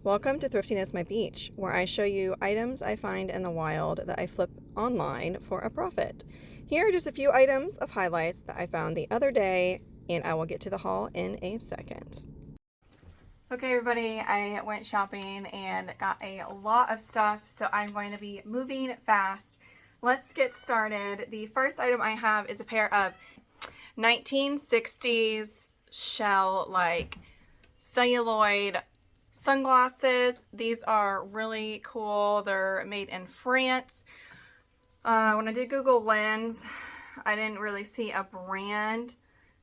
Welcome to Thrifting is My Beach, where I show you items I find in the wild that I flip online for a profit. Here are just a few items of highlights that I found the other day, and I will get to the haul in a second. Okay, everybody, I went shopping and got a lot of stuff, so I'm going to be moving fast. Let's get started. The first item I have is a pair of 1960s shell-like celluloid sunglasses. These are really cool. They're made in France. When I did Google Lens, I didn't really see a brand.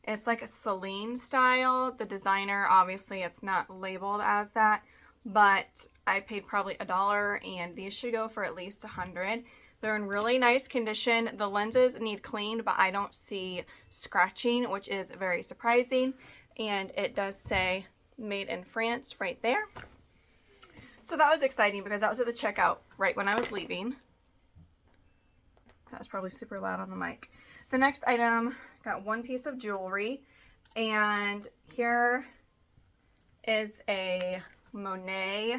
It's like a Celine style. The designer, obviously it's not labeled as that, but I paid probably $1 and these should go for at least $100. They're in really nice condition. The lenses need cleaned, but I don't see scratching, which is very surprising. And it does say made in France right there. So that was exciting because that was at the checkout right when I was leaving. That was probably super loud on the mic. The next item, got one piece of jewelry, and here is a Monet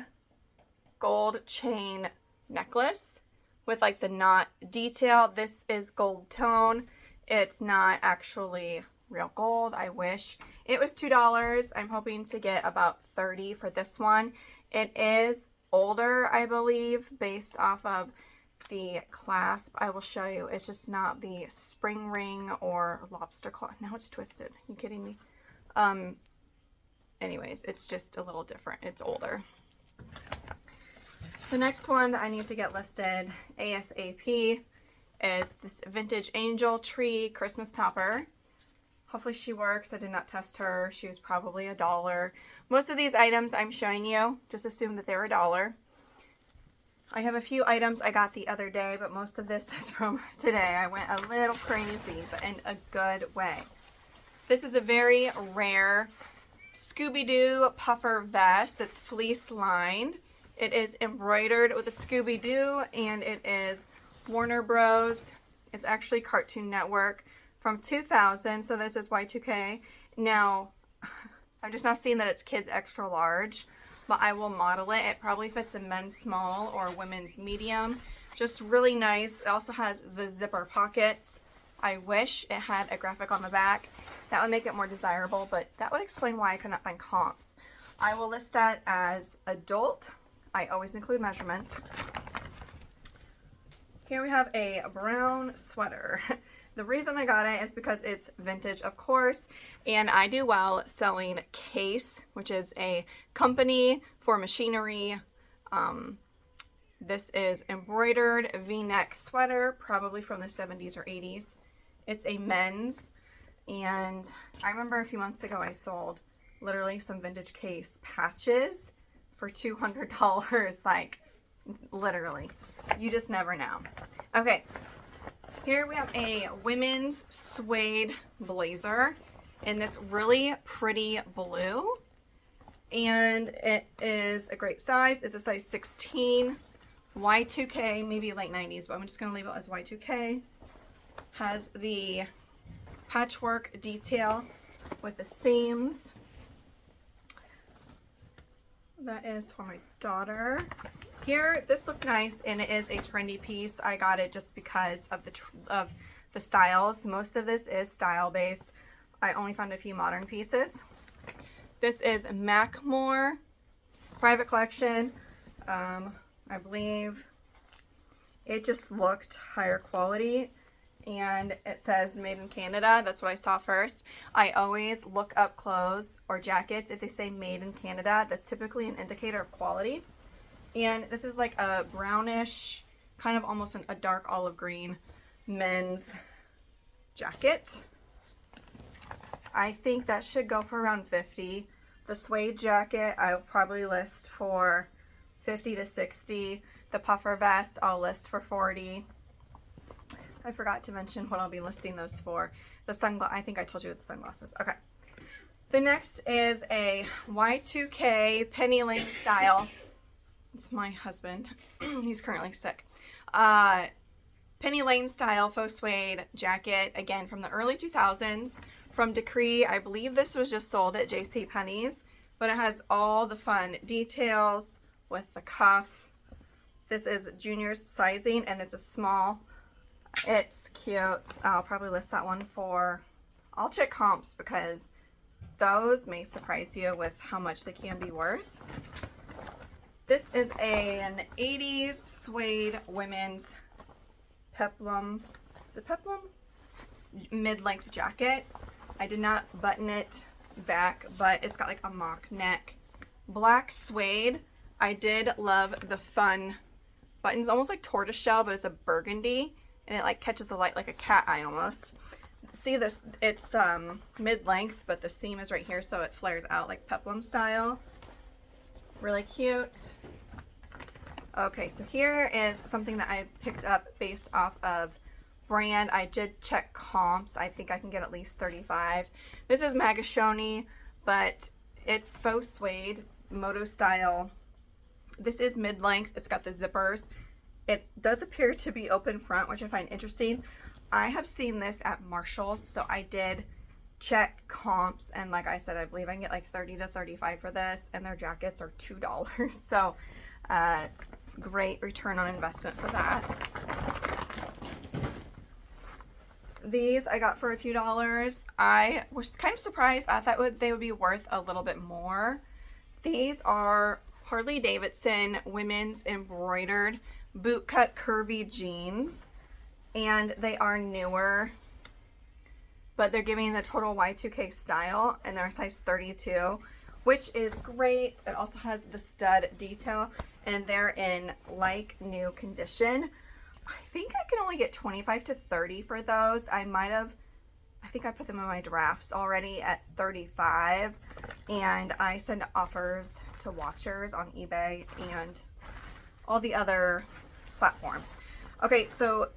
gold chain necklace with like the knot detail. This is gold tone. It's not actually real gold. I wish. It was $2. I'm hoping to get about $30 for this one. It is older, I believe, based off of the clasp. I will show you. It's just not the spring ring or lobster claw. Now it's twisted. Are you kidding me? Anyways, it's just a little different. It's older. The next one that I need to get listed ASAP is this vintage angel tree Christmas topper. Hopefully she works. I did not test her. She was probably $1. Most of these items I'm showing you, just assume that they're $1. I have a few items I got the other day, but most of this is from today. I went a little crazy, but in a good way. This is a very rare Scooby-Doo puffer vest that's fleece lined. It is embroidered with a Scooby-Doo, and it is Warner Bros. It's actually Cartoon Network from 2000, so this is Y2K. Now, I'm just now seeing that it's kids extra large, but I will model it. It probably fits a men's small or women's medium. Just really nice. It also has the zipper pockets. I wish it had a graphic on the back. That would make it more desirable, but that would explain why I could not find comps. I will list that as adult. I always include measurements. Here we have a brown sweater. The reason I got it is because it's vintage, of course, and I do well selling Case, which is a company for machinery. This is embroidered V-neck sweater, probably from the 70s or 80s. It's a men's, and I remember a few months ago I sold literally some vintage Case patches for $200, like literally. You just never know. Okay. Here we have a women's suede blazer in this really pretty blue, and it is a great size. It's a size 16, Y2K, maybe late 90s, but I'm just going to leave it as Y2K. Has the patchwork detail with the seams. That is for my daughter. Here, this looked nice, and it is a trendy piece. I got it just because of the styles. Most of this is style-based. I only found a few modern pieces. This is Mackmore Private Collection. I believe it just looked higher quality, and it says made in Canada. That's what I saw first. I always look up clothes or jackets. If they say made in Canada, that's typically an indicator of quality. And this is like a brownish, kind of almost a dark olive green men's jacket. I think that should go for around $50. The suede jacket I'll probably list for $50 to $60. The puffer vest I'll list for $40. I forgot to mention what I'll be listing those for. The sunglasses, I think I told you with the sunglasses. Okay. The next is a Y2K Penny Lane style. It's my husband. He's currently sick. Penny Lane style faux suede jacket, again from the early 2000s, from Decree. I believe this was just sold at JCPenney's but it has all the fun details with the cuff. This is junior's sizing and it's a small. It's cute. I'll probably list that one for, I'll check comps because those may surprise you with how much they can be worth. This is an 80s suede women's peplum. Is it peplum? Mid-length jacket. I did not button it back, but it's got like a mock neck. Black suede. I did love the fun buttons, almost like tortoiseshell, but it's a burgundy, and it like catches the light like a cat eye almost. See this? It's mid-length, but the seam is right here, so it flares out like peplum style. Really cute. Okay, so here is something that I picked up based off of brand. I did check comps. I think I can get at least 35. This is Magashoni, but it's faux suede, moto style. This is mid-length. It's got the zippers. It does appear to be open front, which I find interesting. I have seen this at Marshall's, so I did check comps, and like I said, I believe I can get like 30 to 35 for this, and their jackets are $2. So great return on investment for that. These I got for a few dollars. I was kind of surprised. I thought they would be worth a little bit more. These are Harley Davidson women's embroidered bootcut curvy jeans, and they are newer, but they're giving the total Y2K style, and they're size 32, which is great. It also has the stud detail, and they're in like new condition. I think I can only get 25 to 30 for those. I think I put them in my drafts already at 35, and I send offers to watchers on eBay and all the other platforms. Okay, so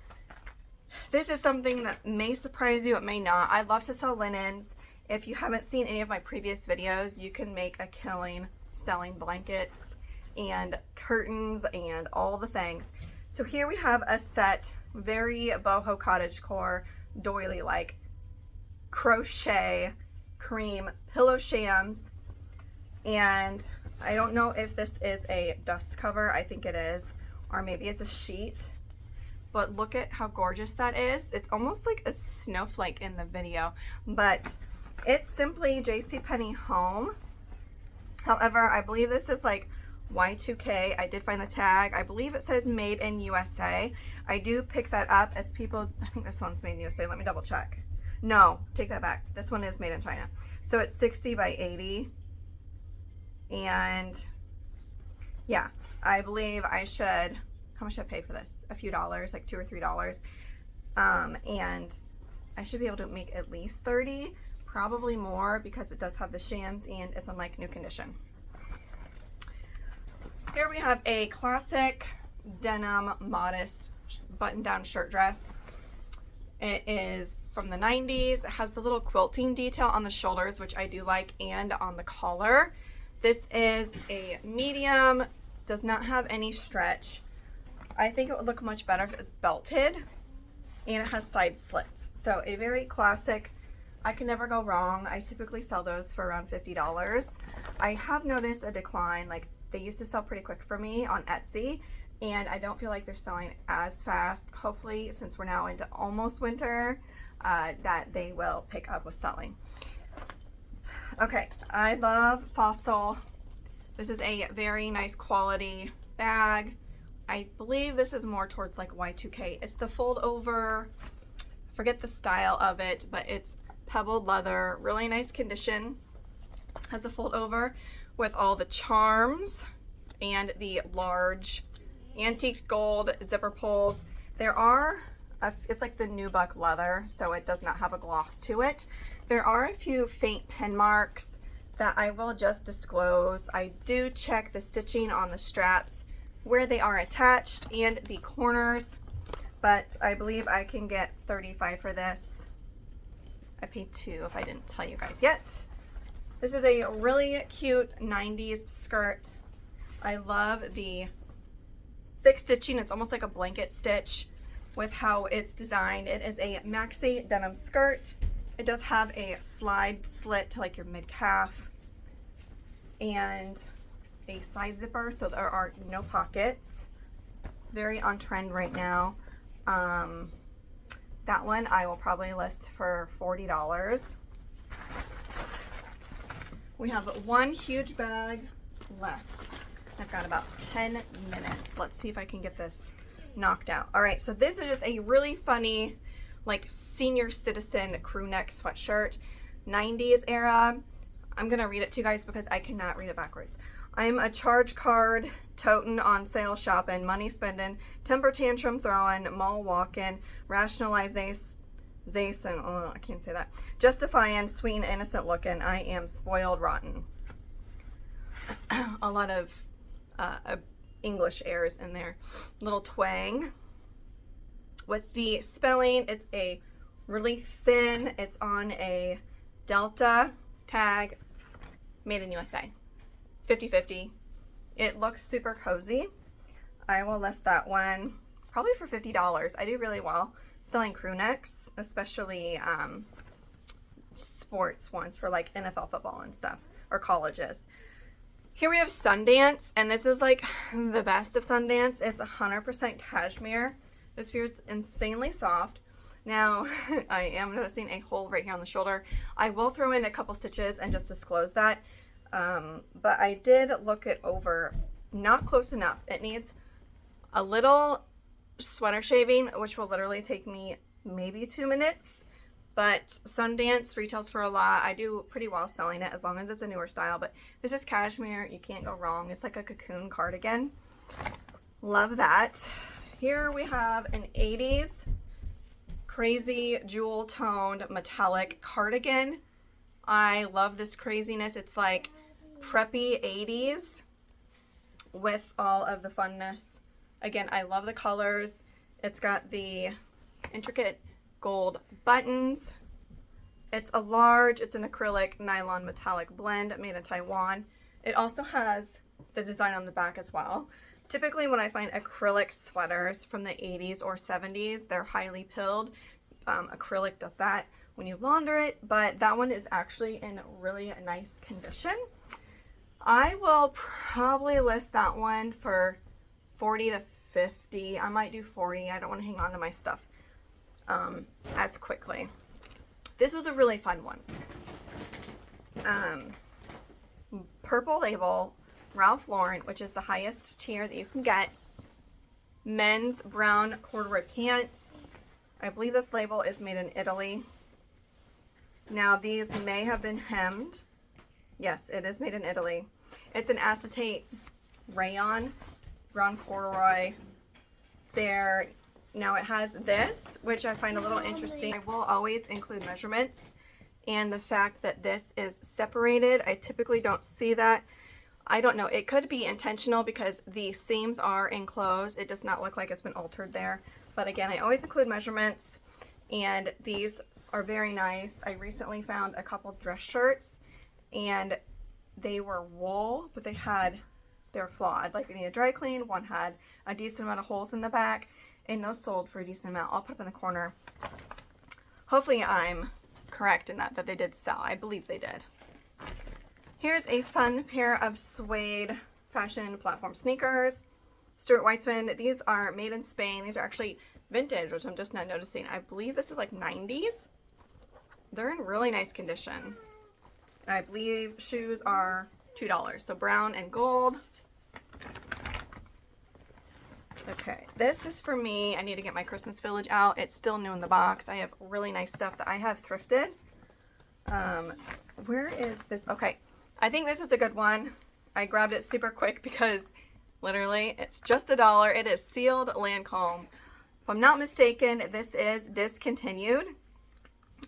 this is something that may surprise you, it may not. I love to sell linens. If you haven't seen any of my previous videos, you can make a killing selling blankets and curtains and all the things. So here we have a set, very boho cottagecore, doily-like crochet cream pillow shams, and I don't know if this is a dust cover. I think it is, or maybe it's a sheet, but look at how gorgeous that is. It's almost like a snowflake in the video, but it's simply JCPenney home. However, I believe this is like Y2K. I did find the tag. I believe it says made in USA. I do pick that up as people, I think this one's made in USA. Let me double check. No, take that back. This one is made in China. So it's 60 by 80. And yeah, I believe I should, how much should I pay for this? A few dollars, like $2 or $3. And I should be able to make at least 30, probably more, because it does have the shams and it's in like new condition. Here we have a classic denim modest button-down shirt dress. It is from the 90s. It has the little quilting detail on the shoulders, which I do like, and on the collar. This is a medium, does not have any stretch. I think it would look much better if it was belted, and it has side slits. So a very classic, I can never go wrong. I typically sell those for around $50. I have noticed a decline, like they used to sell pretty quick for me on Etsy, and I don't feel like they're selling as fast. Hopefully, since we're now into almost winter, that they will pick up with selling. Okay, I love Fossil. This is a very nice quality bag. I believe this is more towards like Y2K. It's the fold over, forget the style of it, but it's pebbled leather, really nice condition. Has the fold over with all the charms and the large antique gold zipper pulls. There are, it's like the nubuck leather, so it does not have a gloss to it. There are a few faint pen marks that I will just disclose. I do check the stitching on the straps where they are attached and the corners, but I believe I can get 35 for this. I paid $2 if I didn't tell you guys yet. This is a really cute 90s skirt. I love the thick stitching. It's almost like a blanket stitch with how it's designed. It is a maxi denim skirt. It does have a slide slit to like your mid-calf. and a side zipper, so there are no pockets. Very on trend right now. That one I will probably list for $40. We have one huge bag left. I've got about 10 minutes. Let's see if I can get this knocked out. All right, so this is just a really funny, like, senior citizen crew neck sweatshirt, 90s era. I'm gonna read it to you guys because I cannot read it backwards. I'm a charge card totin', on sale shopping, money spending, temper tantrum throwing, mall walking, rationalization, oh, I can't say that, justifying, sweet and innocent looking, I am spoiled rotten. A lot of English airs in there. Little twang. With the spelling, it's a really thin, it's on a Delta tag, made in USA. 50/50. It looks super cozy. I will list that one probably for $50. I do really well selling crew necks, especially sports ones for like NFL football and stuff, or colleges. Here we have Sundance, and this is like the best of Sundance. It's 100% cashmere. This feels insanely soft. Now, I am noticing a hole right here on the shoulder. I will throw in a couple stitches and just disclose that. But I did look it over, not close enough. It needs a little sweater shaving, which will literally take me maybe 2 minutes. But Sundance retails for a lot. I do pretty well selling it as long as it's a newer style. But this is cashmere. You can't go wrong. It's like a cocoon cardigan. Love that. Here we have an 80s crazy jewel toned metallic cardigan. I love this craziness. It's like preppy 80s with all of the funness. Again, I love the colors. It's got the intricate gold buttons. It's a large, it's an acrylic nylon metallic blend made in Taiwan. It also has the design on the back as well. Typically when I find acrylic sweaters from the 80s or 70s, they're highly pilled. Acrylic does that when you launder it, but that one is actually in really nice condition. I will probably list that one for 40 to 50. I might do 40. I don't want to hang on to my stuff as quickly. This was a really fun one. Purple Label, Ralph Lauren, which is the highest tier that you can get. Men's brown corduroy pants. I believe this label is made in Italy. Now these may have been hemmed. Yes, it is made in Italy. It's an acetate rayon, brown corduroy. There. Now it has this, which I find a little interesting. I will always include measurements, and the fact that this is separated, I typically don't see that. I don't know, it could be intentional because the seams are enclosed. It does not look like it's been altered there. But again, I always include measurements, and these are very nice. I recently found a couple dress shirts, and they were wool, but they're flawed. Like, they need a dry clean. One had a decent amount of holes in the back, and those sold for a decent amount. I'll put them in the corner. Hopefully I'm correct in that they did sell. I believe they did. Here's a fun pair of suede fashion platform sneakers. Stuart Weitzman. These are made in Spain. These are actually vintage, which I'm just now noticing. I believe this is like 90s. They're in really nice condition. I believe shoes are $2. So brown and gold. Okay, this is for me. I need to get my Christmas Village out. It's still new in the box. I have really nice stuff that I have thrifted. Where is this? Okay, I think this is a good one. I grabbed it super quick because literally it's just $1. It is sealed Lancome. If I'm not mistaken, this is discontinued.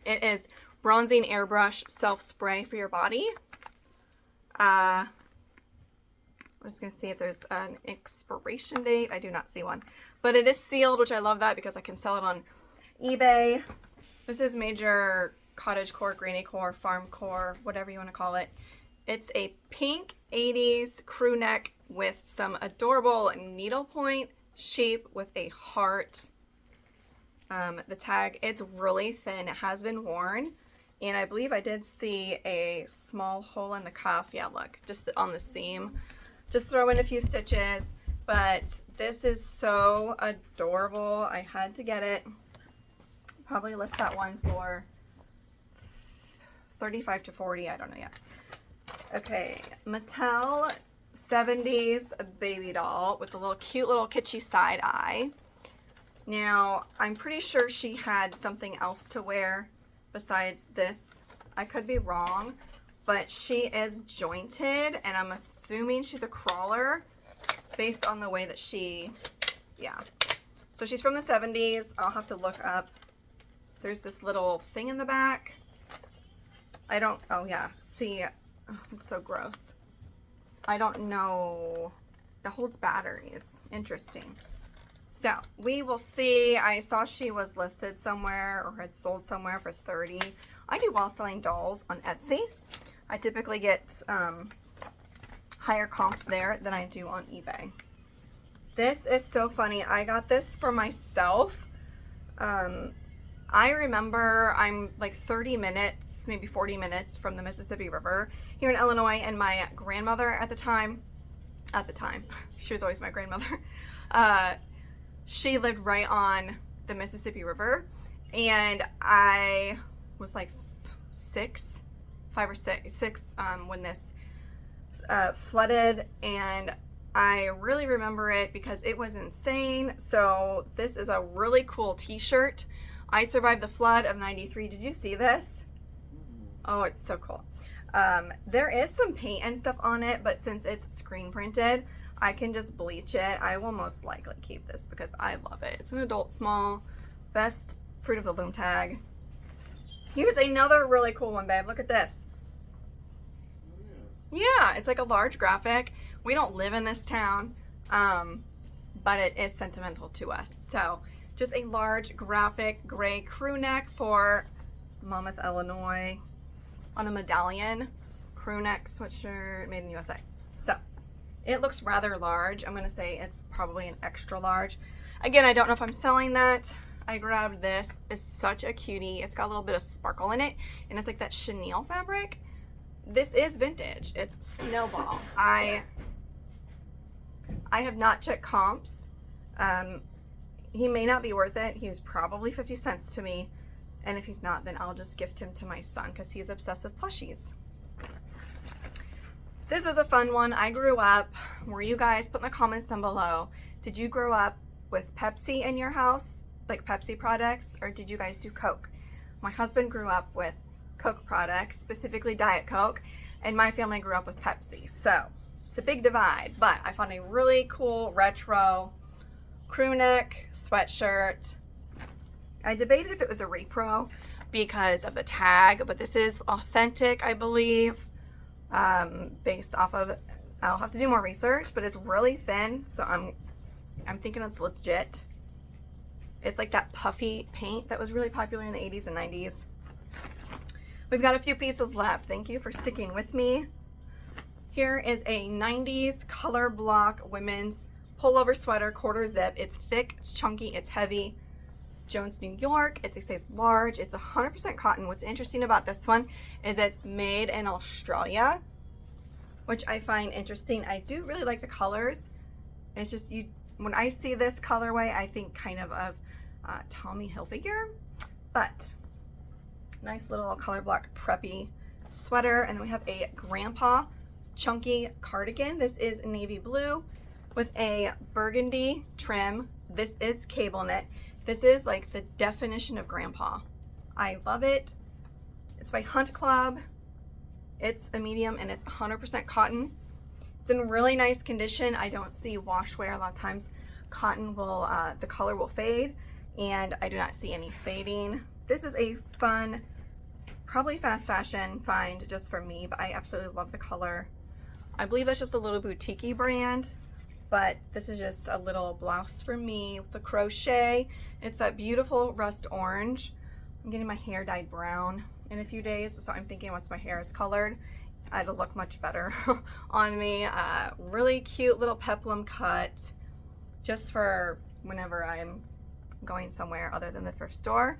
It is bronzing airbrush self-spray for your body. I'm just going to see if there's an expiration date. I do not see one. But it is sealed, which I love that because I can sell it on eBay. This is major cottagecore, grannycore, farmcore, whatever you want to call it. It's a pink 80s crew neck with some adorable needlepoint shape with a heart. The tag, it's really thin. It has been worn. And I believe I did see a small hole in the cuff. Yeah, look, just on the seam. Just throw in a few stitches. But this is so adorable. I had to get it. Probably list that one for 35 to 40. I don't know yet. Okay, Mattel 70s baby doll with a little cute little kitschy side eye. Now, I'm pretty sure she had something else to wear besides this. I could be wrong, but she is jointed, and I'm assuming she's a crawler based on the way that she, yeah. So she's from the 70s. I'll have to look up. There's this little thing in the back. I don't, oh yeah, see, oh, it's so gross. I don't know. That holds batteries. Interesting. So we will see. I saw she was listed somewhere or had sold somewhere for 30. I do well selling dolls on Etsy. I typically get higher comps there than I do on eBay. This is so funny. I got this for myself. I remember I'm like 30 minutes, maybe 40 minutes from the Mississippi River here in Illinois, and my grandmother at the time, she was always my grandmother, she lived right on the Mississippi River, and I was like 5 or 6 when this flooded, and I really remember it because it was insane. So this is a really cool t-shirt. I survived the flood of 93. Did you see this? Oh, it's so cool. There is some paint and stuff on it, but since it's screen printed, I can just bleach it. I will most likely keep this because I love it. It's an adult small, best Fruit of the Loom tag. Here's another really cool one, babe. Look at this. Yeah, it's like a large graphic. We don't live in this town, but it is sentimental to us. So just a large graphic gray crew neck for Monmouth, Illinois, on a medallion crew neck sweatshirt made in the USA. So it looks rather large. I'm going to say it's probably an extra large. Again, I don't know if I'm selling that. I grabbed this. It's such a cutie. It's got a little bit of sparkle in it, and it's like that chenille fabric. This is vintage. It's Snowball. I have not checked comps. He may not be worth it. He was probably 50 cents to me. And if he's not, then I'll just gift him to my son because he's obsessed with plushies. This was a fun one. I grew up, were you guys, put in the comments down below, did you grow up with Pepsi in your house, like Pepsi products, or did you guys do Coke? My husband grew up with Coke products, specifically Diet Coke, and my family grew up with Pepsi. So it's a big divide, but I found a really cool retro crew neck sweatshirt. I debated if it was a repro because of the tag, but this is authentic, I believe, based off of, I'll have to do more research, but it's really thin, so I'm thinking it's legit. It's like that puffy paint that was really popular in the 80s and 90s. We've got a few pieces left. Thank you for sticking with me. Here is a 90s color block women's pullover sweater, quarter zip. It's thick, it's chunky, it's heavy. Jones, New York. It's a size large. It's 100% cotton. What's interesting about this one is it's made in Australia, which I find interesting. I do really like the colors. It's just, when I see this colorway, I think kind of Tommy Hilfiger, but nice little color block preppy sweater. And then we have a grandpa chunky cardigan. This is navy blue with a burgundy trim. This is cable knit. This is like the definition of grandpa. I love it. It's by Hunt Club. It's a medium and it's 100% cotton. It's in really nice condition. I don't see wash wear. A lot of times cotton will, the color will fade, and I do not see any fading. This is a fun, probably fast fashion find just for me, but I absolutely love the color. I believe that's just a little boutique-y brand, but this is just a little blouse for me with the crochet. It's that beautiful rust orange. I'm getting my hair dyed brown in a few days, so I'm thinking once my hair is colored, it'll look much better on me. Really cute little peplum cut, just for whenever I'm going somewhere other than the thrift store.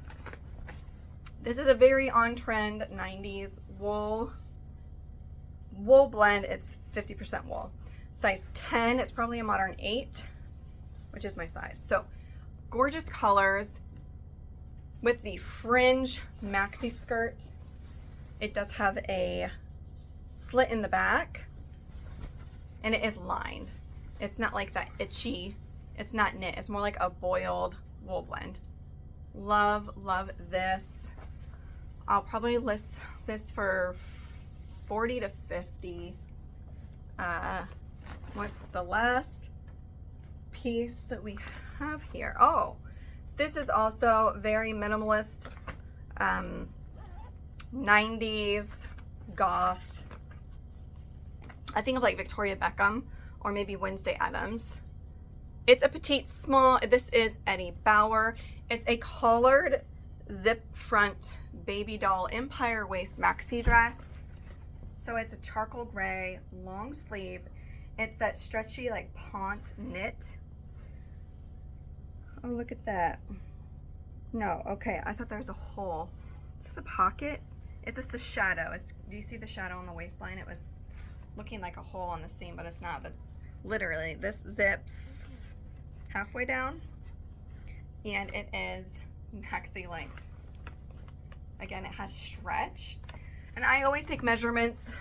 This is a very on-trend 90s wool blend. It's 50% wool. Size 10, it's probably a modern 8, which is my size. So gorgeous colors with the fringe maxi skirt. It does have a slit in the back and it is lined. It's not like that itchy, it's not knit, it's more like a boiled wool blend. Love, love this. I'll probably list this for 40 to 50. What's the last piece that we have here? Oh, this is also very minimalist, 90s goth. I think of like Victoria Beckham or maybe Wednesday Addams. It's a petite small. This is Eddie Bauer. It's a collared zip front baby doll empire waist maxi dress. So it's a charcoal gray long sleeve. It's that stretchy like pont knit. Oh, look at that. No, okay, I thought there was a hole. Is this a pocket? It's just the shadow. Do you see the shadow on the waistline? It was looking like a hole on the seam, but it's not. But literally, this zips halfway down, and it is maxi length. Again, it has stretch, and I always take measurements.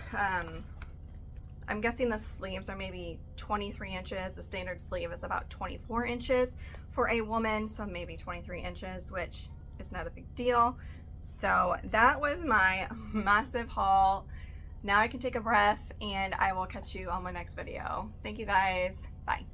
I'm guessing the sleeves are maybe 23 inches. The standard sleeve is about 24 inches for a woman, so maybe 23 inches, which is not a big deal. So that was my massive haul. Now I can take a breath, and I will catch you on my next video. Thank you guys. Bye.